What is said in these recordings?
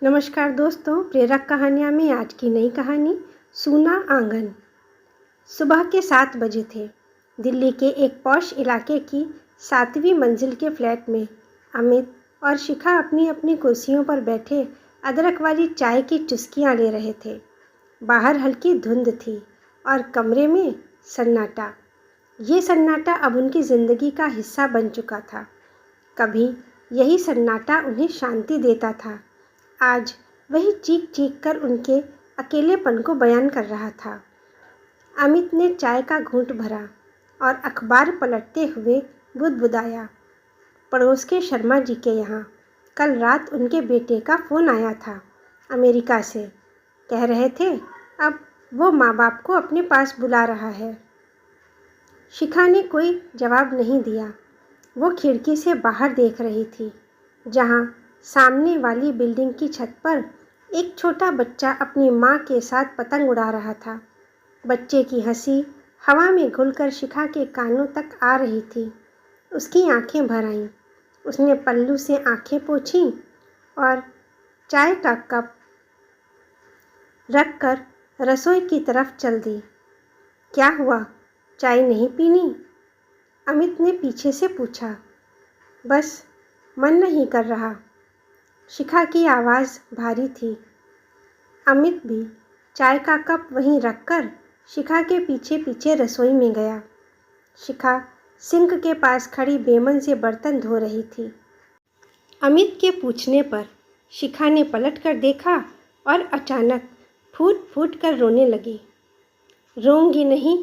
नमस्कार दोस्तों, प्रेरक कहानियाँ में आज की नई कहानी सूना आंगन। सुबह के 7 बजे थे। दिल्ली के एक पॉश इलाके की 7वीं मंजिल के फ्लैट में अमित और शिखा अपनी अपनी कुर्सियों पर बैठे अदरक वाली चाय की चुस्कियाँ ले रहे थे। बाहर हल्की धुंध थी और कमरे में सन्नाटा। ये सन्नाटा अब उनकी ज़िंदगी का हिस्सा बन चुका था। कभी यही सन्नाटा उन्हें शांति देता था, आज वही चीख चीख कर उनके अकेलेपन को बयान कर रहा था। अमित ने चाय का घूंट भरा और अखबार पलटते हुए बुदबुदाया, पड़ोस के शर्मा जी के यहाँ कल रात उनके बेटे का फ़ोन आया था अमेरिका से। कह रहे थे अब वो माँ बाप को अपने पास बुला रहा है। शिखा ने कोई जवाब नहीं दिया। वो खिड़की से बाहर देख रही थी, जहाँ सामने वाली बिल्डिंग की छत पर एक छोटा बच्चा अपनी माँ के साथ पतंग उड़ा रहा था। बच्चे की हंसी हवा में घुलकर शिखा के कानों तक आ रही थी। उसकी आंखें भर आईं। उसने पल्लू से आंखें पोंछीं और चाय का कप रखकर रसोई की तरफ चल दी। क्या हुआ, चाय नहीं पीनी? अमित ने पीछे से पूछा। बस मन नहीं कर रहा। शिखा की आवाज़ भारी थी। अमित भी चाय का कप वहीं रखकर शिखा के पीछे पीछे रसोई में गया। शिखा सिंक के पास खड़ी बेमन से बर्तन धो रही थी। अमित के पूछने पर शिखा ने पलट कर देखा और अचानक फूट फूट कर रोने लगी। रोऊंगी नहीं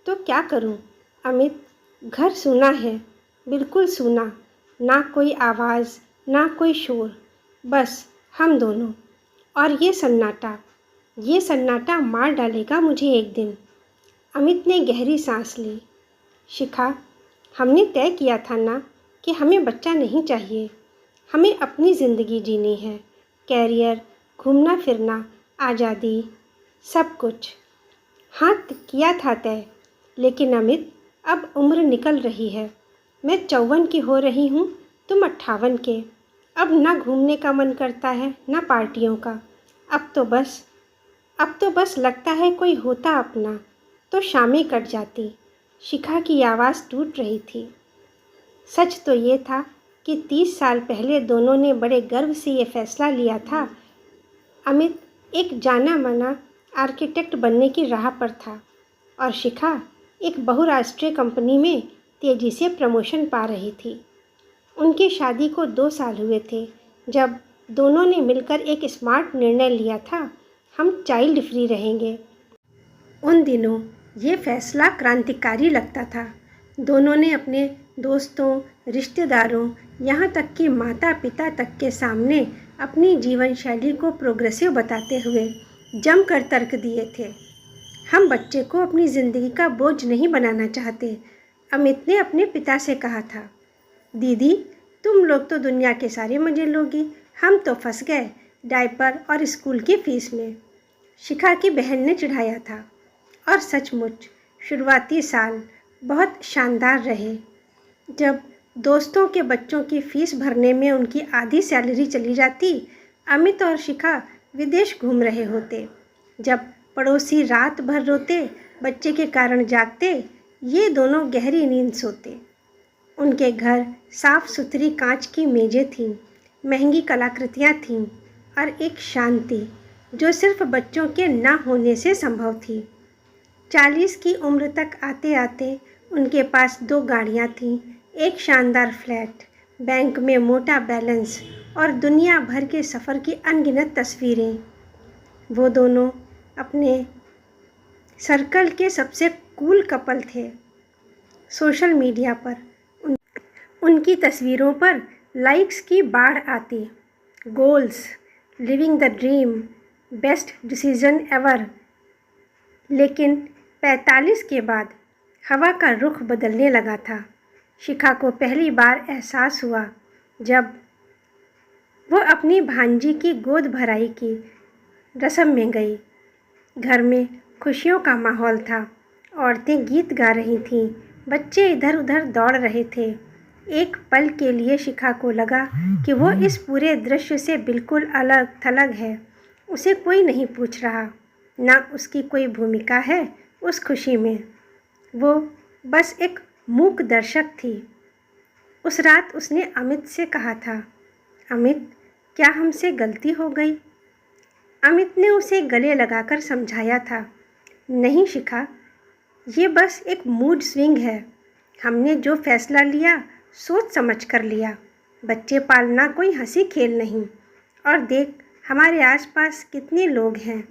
तो क्या करूं? अमित, घर सूना है, बिल्कुल सूना। ना कोई आवाज़, ना कोई शोर, बस हम दोनों और ये सन्नाटा मार डालेगा मुझे एक दिन। अमित ने गहरी सांस ली। शिखा, हमने तय किया था ना कि हमें बच्चा नहीं चाहिए। हमें अपनी ज़िंदगी जीनी है, कैरियर, घूमना फिरना, आज़ादी, सब कुछ। हाँ, किया था तय। लेकिन अमित, अब उम्र निकल रही है। मैं 54 की हो रही हूँ, तुम 58 के। अब ना घूमने का मन करता है, ना पार्टियों का। अब तो बस लगता है कोई होता अपना तो शामें कट जाती। शिखा की आवाज़ टूट रही थी। सच तो ये था कि 30 साल पहले दोनों ने बड़े गर्व से ये फैसला लिया था। अमित एक जाना माना आर्किटेक्ट बनने की राह पर था और शिखा एक बहुराष्ट्रीय कंपनी में तेज़ी से प्रमोशन पा रही थी। उनकी शादी को 2 साल हुए थे जब दोनों ने मिलकर एक स्मार्ट निर्णय लिया था, हम चाइल्ड फ्री रहेंगे। उन दिनों ये फैसला क्रांतिकारी लगता था। दोनों ने अपने दोस्तों, रिश्तेदारों, यहाँ तक कि माता पिता तक के सामने अपनी जीवन शैली को प्रोग्रेसिव बताते हुए जमकर तर्क दिए थे। हम बच्चे को अपनी ज़िंदगी का बोझ नहीं बनाना चाहते, अमित ने अपने पिता से कहा था। दीदी, तुम लोग तो दुनिया के सारे मज़े लोगी, हम तो फंस गए डायपर और स्कूल की फ़ीस में, शिखा की बहन ने चिढ़ाया था। और सचमुच शुरुआती साल बहुत शानदार रहे। जब दोस्तों के बच्चों की फ़ीस भरने में उनकी आधी सैलरी चली जाती, अमित और शिखा विदेश घूम रहे होते। जब पड़ोसी रात भर रोते, बच्चे के कारण जागते, ये दोनों गहरी नींद सोते। उनके घर साफ सुथरी कांच की मेज़ें थीं, महंगी कलाकृतियाँ थीं और एक शांति जो सिर्फ बच्चों के ना होने से संभव थी। 40 की उम्र तक आते आते उनके पास 2 गाड़ियाँ थीं, एक शानदार फ्लैट, बैंक में मोटा बैलेंस और दुनिया भर के सफ़र की अनगिनत तस्वीरें। वो दोनों अपने सर्कल के सबसे कूल कपल थे। सोशल मीडिया पर उनकी तस्वीरों पर लाइक्स की बाढ़ आती। Goals, living the dream, best decision ever. लेकिन 45 के बाद हवा का रुख बदलने लगा था। शिखा को पहली बार एहसास हुआ जब वो अपनी भांजी की गोद भराई की रस्म में गई। घर में खुशियों का माहौल था। औरतें गीत गा रही थीं, बच्चे इधर उधर दौड़ रहे थे। एक पल के लिए शिखा को लगा कि वो इस पूरे दृश्य से बिल्कुल अलग थलग है। उसे कोई नहीं पूछ रहा, ना उसकी कोई भूमिका है उस खुशी में। वो बस एक मूक दर्शक थी। उस रात उसने अमित से कहा था, अमित, क्या हमसे गलती हो गई? अमित ने उसे गले लगाकर समझाया था, नहीं शिखा, ये बस एक मूड स्विंग है। हमने जो फैसला लिया सोच समझ कर लिया। बच्चे पालना कोई हंसी खेल नहीं। और देख, हमारे आसपास कितने लोग हैं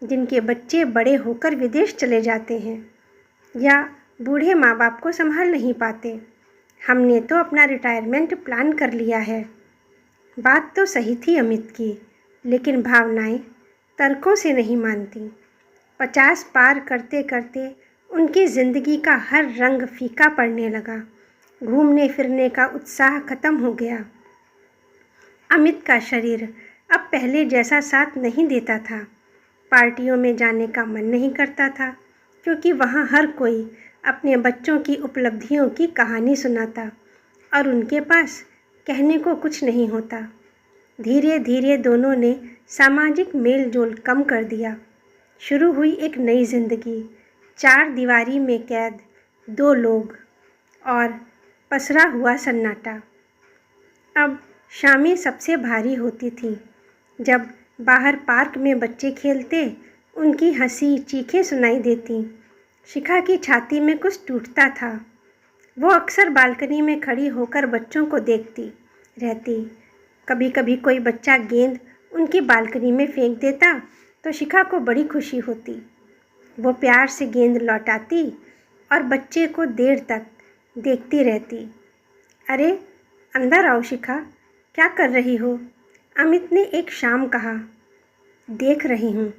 जिनके बच्चे बड़े होकर विदेश चले जाते हैं या बूढ़े माँ बाप को संभाल नहीं पाते। हमने तो अपना रिटायरमेंट प्लान कर लिया है। बात तो सही थी अमित की, लेकिन भावनाएं तर्कों से नहीं मानती। 50 पार करते करते उनकी ज़िंदगी का हर रंग फीका पड़ने लगा। घूमने फिरने का उत्साह खत्म हो गया। अमित का शरीर अब पहले जैसा साथ नहीं देता था। पार्टियों में जाने का मन नहीं करता था, क्योंकि वहाँ हर कोई अपने बच्चों की उपलब्धियों की कहानी सुनाता और उनके पास कहने को कुछ नहीं होता। धीरे धीरे दोनों ने सामाजिक मेल जोल कम कर दिया। शुरू हुई एक नई जिंदगी, 4 दीवारी में कैद 2 लोग और पसरा हुआ सन्नाटा। अब शामें सबसे भारी होती थीं। जब बाहर पार्क में बच्चे खेलते, उनकी हंसी चीखें सुनाई देती। शिखा की छाती में कुछ टूटता था। वो अक्सर बालकनी में खड़ी होकर बच्चों को देखती रहती। कभी कभी कोई बच्चा गेंद उनकी बालकनी में फेंक देता तो शिखा को बड़ी खुशी होती। वो प्यार से गेंद लौटाती और बच्चे को देर तक देखती रहती। अरे अंदर आओ शिखा, क्या कर रही हो? अमित ने एक शाम कहा। देख रही हूँ,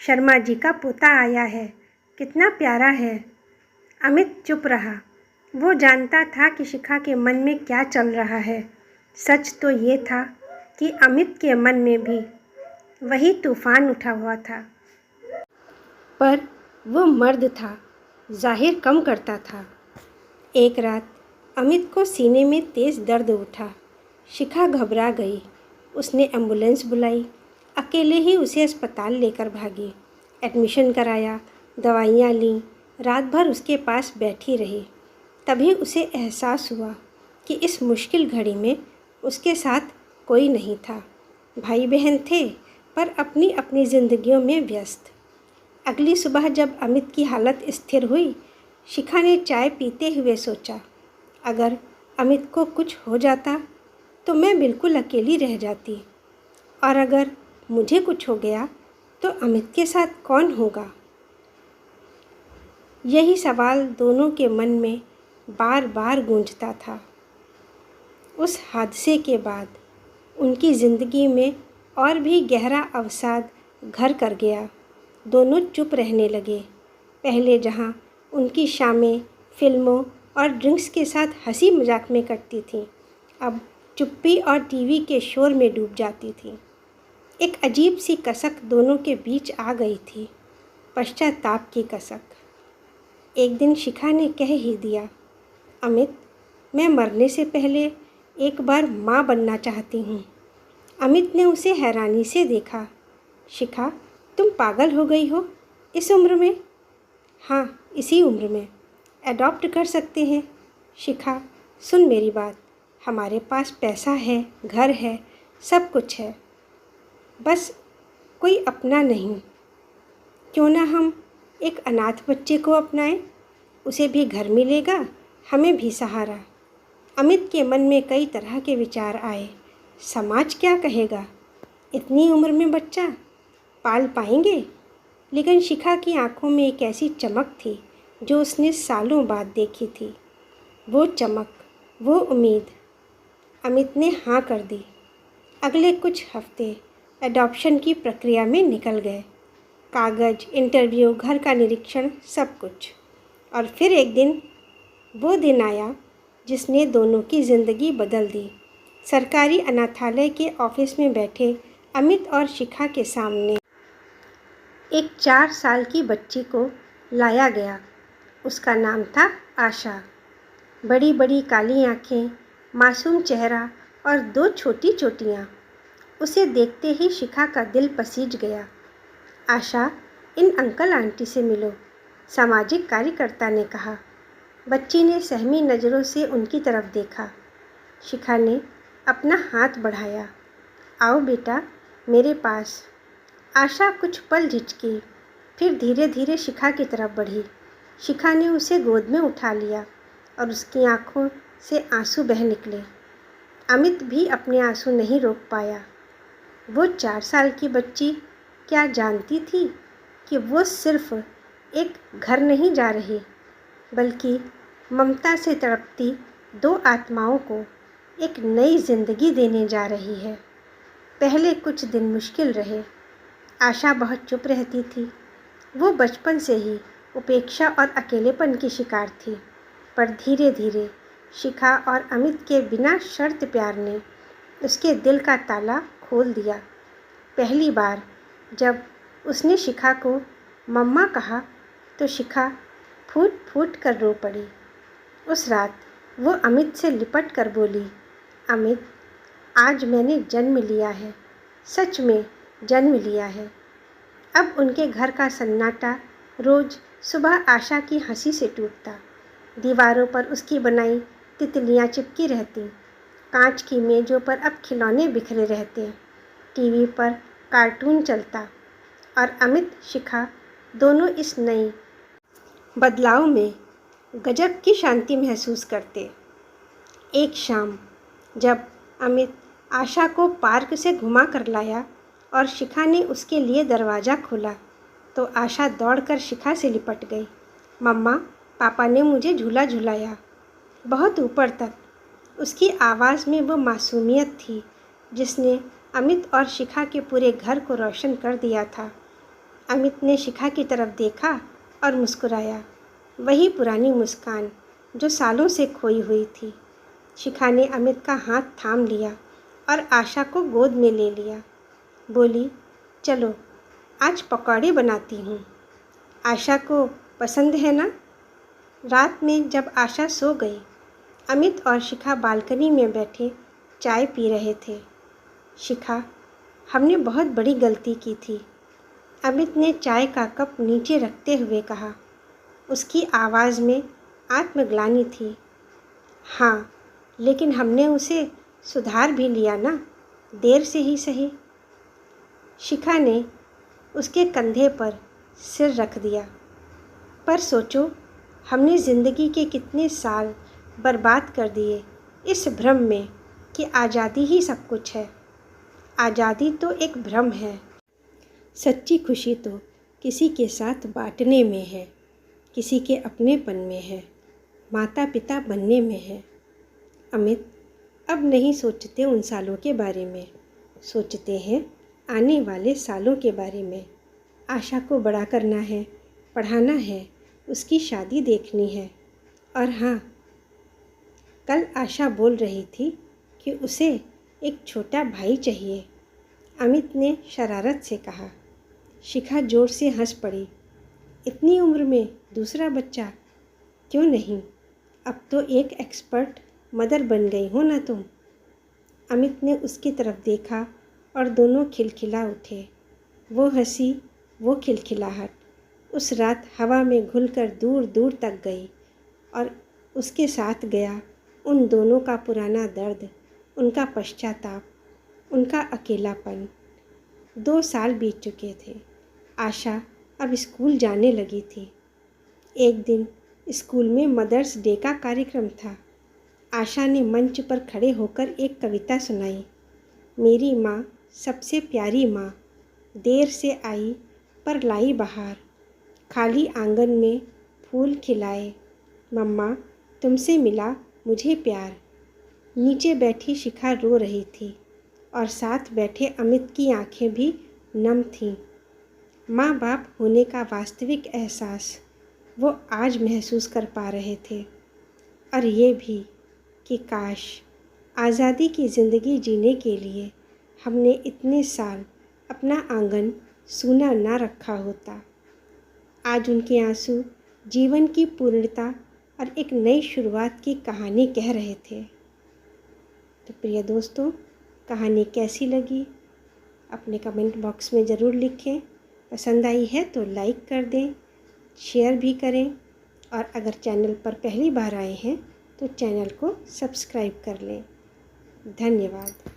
शर्मा जी का पोता आया है, कितना प्यारा है। अमित चुप रहा। वो जानता था कि शिखा के मन में क्या चल रहा है। सच तो ये था कि अमित के मन में भी वही तूफान उठा हुआ था, पर वो मर्द था, जाहिर कम करता था। एक रात अमित को सीने में तेज़ दर्द उठा। शिखा घबरा गई। उसने एम्बुलेंस बुलाई। अकेले ही उसे अस्पताल लेकर भागी। एडमिशन कराया, दवाइयाँ लीं, रात भर उसके पास बैठी रही। तभी उसे एहसास हुआ कि इस मुश्किल घड़ी में उसके साथ कोई नहीं था। भाई बहन थे, पर अपनी अपनी ज़िंदगियों में व्यस्त। अगली सुबह जब अमित की हालत स्थिर हुई, शिखा ने चाय पीते हुए सोचा, अगर अमित को कुछ हो जाता तो मैं बिल्कुल अकेली रह जाती, और अगर मुझे कुछ हो गया तो अमित के साथ कौन होगा? यही सवाल दोनों के मन में बार बार गूंजता था। उस हादसे के बाद उनकी ज़िंदगी में और भी गहरा अवसाद घर कर गया। दोनों चुप रहने लगे। पहले जहाँ उनकी शामें फिल्मों और ड्रिंक्स के साथ हंसी मजाक में कटती थीं, अब चुप्पी और टीवी के शोर में डूब जाती थी। एक अजीब सी कसक दोनों के बीच आ गई थी, पश्चाताप की कसक। एक दिन शिखा ने कह ही दिया, अमित, मैं मरने से पहले एक बार माँ बनना चाहती हूँ। अमित ने उसे हैरानी से देखा। शिखा, तुम पागल हो गई हो इस उम्र में? हाँ, इसी उम्र में। अडॉप्ट कर सकते हैं। शिखा, सुन मेरी बात, हमारे पास पैसा है, घर है, सब कुछ है, बस कोई अपना नहीं। क्यों ना हम एक अनाथ बच्चे को अपनाएं? उसे भी घर मिलेगा, हमें भी सहारा। अमित के मन में कई तरह के विचार आए। समाज क्या कहेगा? इतनी उम्र में बच्चा पाल पाएंगे? लेकिन शिखा की आंखों में एक ऐसी चमक थी जो उसने सालों बाद देखी थी। वो चमक, वो उम्मीद। अमित ने हाँ कर दी। अगले कुछ हफ्ते एडॉप्शन की प्रक्रिया में निकल गए। कागज़, इंटरव्यू, घर का निरीक्षण, सब कुछ। और फिर एक दिन, वो दिन आया जिसने दोनों की ज़िंदगी बदल दी। सरकारी अनाथालय के ऑफिस में बैठे अमित और शिखा के सामने एक 4 साल की बच्ची को लाया गया। उसका नाम था आशा। बड़ी बड़ी काली आँखें, मासूम चेहरा और दो छोटी चोटियाँ। उसे देखते ही शिखा का दिल पसीज गया। आशा, इन अंकल आंटी से मिलो, सामाजिक कार्यकर्ता ने कहा। बच्ची ने सहमी नज़रों से उनकी तरफ देखा। शिखा ने अपना हाथ बढ़ाया। आओ बेटा, मेरे पास। आशा कुछ पल झिझकी, फिर धीरे धीरे शिखा की तरफ बढ़ी। शिखा ने उसे गोद में उठा लिया और उसकी आंखों से आंसू बह निकले। अमित भी अपने आंसू नहीं रोक पाया। वो 4 साल की बच्ची क्या जानती थी कि वो सिर्फ एक घर नहीं जा रही, बल्कि ममता से तड़पती 2 आत्माओं को एक नई जिंदगी देने जा रही है। पहले कुछ दिन मुश्किल रहे। आशा बहुत चुप रहती थी। वो बचपन से ही उपेक्षा और अकेलेपन की शिकार थी, पर धीरे धीरे शिखा और अमित के बिना शर्त प्यार ने उसके दिल का ताला खोल दिया। पहली बार जब उसने शिखा को मम्मा कहा तो शिखा फूट फूट कर रो पड़ी। उस रात वो अमित से लिपट कर बोली, अमित, आज मैंने जन्म लिया है, सच में जन्म लिया है। अब उनके घर का सन्नाटा रोज़ सुबह आशा की हंसी से टूटता। दीवारों पर उसकी बनाई तितलियाँ चिपकी रहती। कांच की मेज़ों पर अब खिलौने बिखरे रहते। टीवी पर कार्टून चलता और अमित, शिखा दोनों इस नई बदलाव में गजब की शांति महसूस करते। एक शाम जब अमित आशा को पार्क से घुमा कर लाया और शिखा ने उसके लिए दरवाज़ा खोला, तो आशा दौड़कर शिखा से लिपट गई। मम्मा, पापा ने मुझे झूला झुलाया, बहुत ऊपर तक। उसकी आवाज़ में वो मासूमियत थी जिसने अमित और शिखा के पूरे घर को रोशन कर दिया था। अमित ने शिखा की तरफ देखा और मुस्कुराया, वही पुरानी मुस्कान जो सालों से खोई हुई थी। शिखा ने अमित का हाथ थाम लिया और आशा को गोद में ले लिया। बोली, चलो आज पकौड़े बनाती हूँ, आशा को पसंद है ना। रात में जब आशा सो गई, अमित और शिखा बालकनी में बैठे चाय पी रहे थे। शिखा, हमने बहुत बड़ी गलती की थी, अमित ने चाय का कप नीचे रखते हुए कहा। उसकी आवाज़ में आत्मग्लानि थी। हाँ, लेकिन हमने उसे सुधार भी लिया ना, देर से ही सही। शिखा ने उसके कंधे पर सिर रख दिया। पर सोचो, हमने ज़िंदगी के कितने साल बर्बाद कर दिए इस भ्रम में कि आज़ादी ही सब कुछ है। आज़ादी तो एक भ्रम है। सच्ची खुशी तो किसी के साथ बांटने में है, किसी के अपनेपन में है, माता पिता बनने में है। अमित, अब नहीं सोचते उन सालों के बारे में, सोचते हैं आने वाले सालों के बारे में। आशा को बड़ा करना है, पढ़ाना है, उसकी शादी देखनी है। और हाँ, कल आशा बोल रही थी कि उसे एक छोटा भाई चाहिए। अमित ने शरारत से कहा। शिखा ज़ोर से हंस पड़ी। इतनी उम्र में दूसरा बच्चा? क्यों नहीं, अब तो एक एक्सपर्ट मदर बन गई हो ना तुम। अमित ने उसकी तरफ देखा और दोनों खिलखिला उठे। वो हंसी, वो खिलखिलाहट उस रात हवा में घुलकर दूर दूर तक गई और उसके साथ गया उन दोनों का पुराना दर्द, उनका पश्चाताप, उनका अकेलापन। 2 साल बीत चुके थे। आशा अब स्कूल जाने लगी थी। एक दिन स्कूल में मदर्स डे का कार्यक्रम था। आशा ने मंच पर खड़े होकर एक कविता सुनाई। मेरी माँ, सबसे प्यारी माँ, देर से आई पर लाई बहार, खाली आंगन में फूल खिलाए, मम्मा तुमसे मिला मुझे प्यार। नीचे बैठी शिखा रो रही थी और साथ बैठे अमित की आंखें भी नम थीं। माँ बाप होने का वास्तविक एहसास वो आज महसूस कर पा रहे थे, और ये भी कि काश आज़ादी की ज़िंदगी जीने के लिए हमने इतने साल अपना आंगन सूना ना रखा होता। आज उनके आंसू जीवन की पूर्णता और एक नई शुरुआत की कहानी कह रहे थे। तो प्रिय दोस्तों, कहानी कैसी लगी अपने कमेंट बॉक्स में ज़रूर लिखें। पसंद आई है तो लाइक कर दें, शेयर भी करें, और अगर चैनल पर पहली बार आए हैं तो चैनल को सब्सक्राइब कर लें। धन्यवाद।